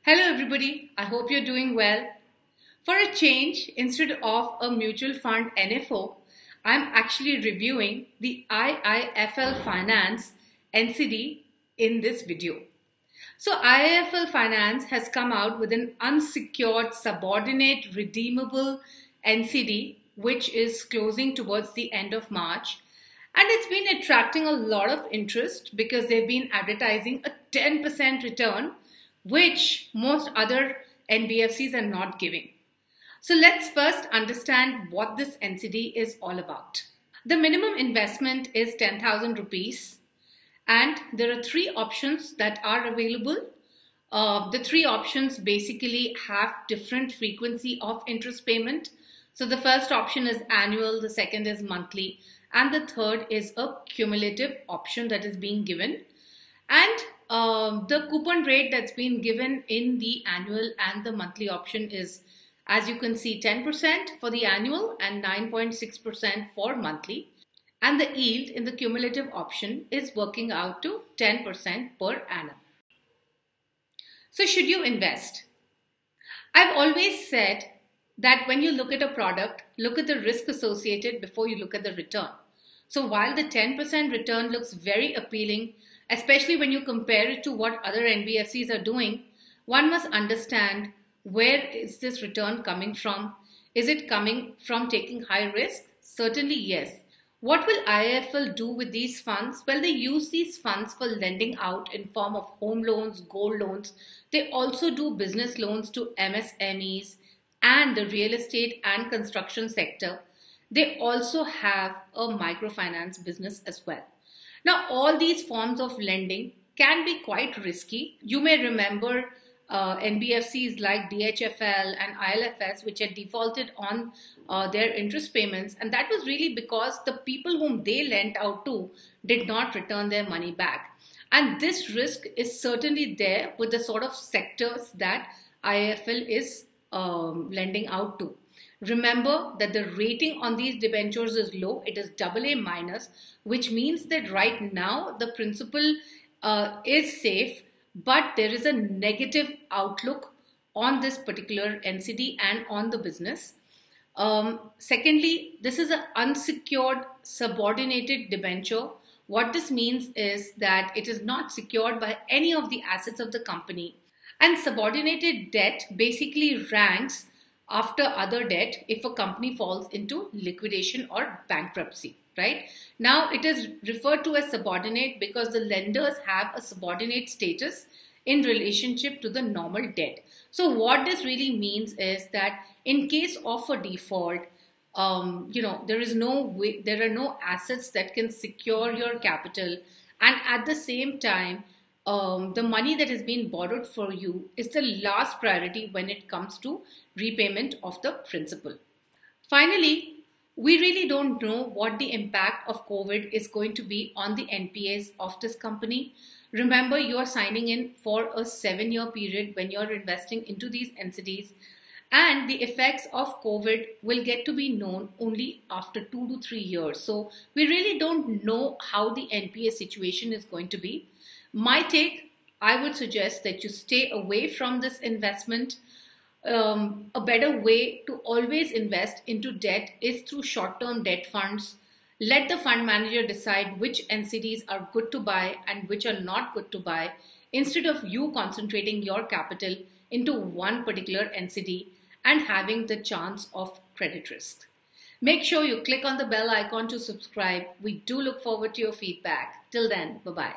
Hello everybody, I hope you're doing well. For a change, instead of a mutual fund NFO, I'm actually reviewing the IIFL Finance NCD in this video. So IIFL Finance has come out with an unsecured subordinate redeemable NCD which is closing towards the end of March. And it's been attracting a lot of interest because they've been advertising a 10% return which most other NBFCs are not giving. So let's first understand what this NCD is all about. The minimum investment is 10,000 rupees and there are three options that are available. The three options basically have different frequency of interest payment. So the first option is annual, the second is monthly, and the third is a cumulative option that is being given. And the coupon rate that's been given in the annual and the monthly option is, as you can see, 10% for the annual and 9.6% for monthly. And the yield in the cumulative option is working out to 10% per annum. So should you invest? I've always said that when you look at a product, look at the risk associated before you look at the return. So while the 10% return looks very appealing, especially when you compare it to what other NBFCs are doing, one must understand where is this return coming from? Is it coming from taking high risk? Certainly yes. What will IIFL do with these funds? Well, they use these funds for lending out in form of home loans, gold loans. They also do business loans to MSMEs and the real estate and construction sector. They also have a microfinance business as well. Now, all these forms of lending can be quite risky. You may remember NBFCs like DHFL and ILFS, which had defaulted on their interest payments. And that was really because the people whom they lent out to did not return their money back. And this risk is certainly there with the sort of sectors that IIFL is lending out to. Remember that the rating on these debentures is low. It is AA minus, which means that right now the principal is safe, but there is a negative outlook on this particular NCD and on the business. Secondly, this is an unsecured subordinated debenture. What this means is that it is not secured by any of the assets of the company. And subordinated debt basically ranks after other debt if a company falls into liquidation or bankruptcy, right? Now it is referred to as subordinate because the lenders have a subordinate status in relationship to the normal debt. So what this really means is that in case of a default, there are no assets that can secure your capital, and at the same time, the money that has been borrowed for you is the last priority when it comes to repayment of the principal. Finally, we really don't know what the impact of COVID is going to be on the NPAs of this company. Remember, you are signing in for a 7-year period when you're investing into these NCDs, and the effects of COVID will get to be known only after 2 to 3 years. So we really don't know how the NPA situation is going to be. My take, I would suggest that you stay away from this investment. A better way to always invest into debt is through short-term debt funds. Let the fund manager decide which NCDs are good to buy and which are not good to buy, instead of you concentrating your capital into one particular NCD and having the chance of credit risk. Make sure you click on the bell icon to subscribe. We do look forward to your feedback. Till then, bye-bye.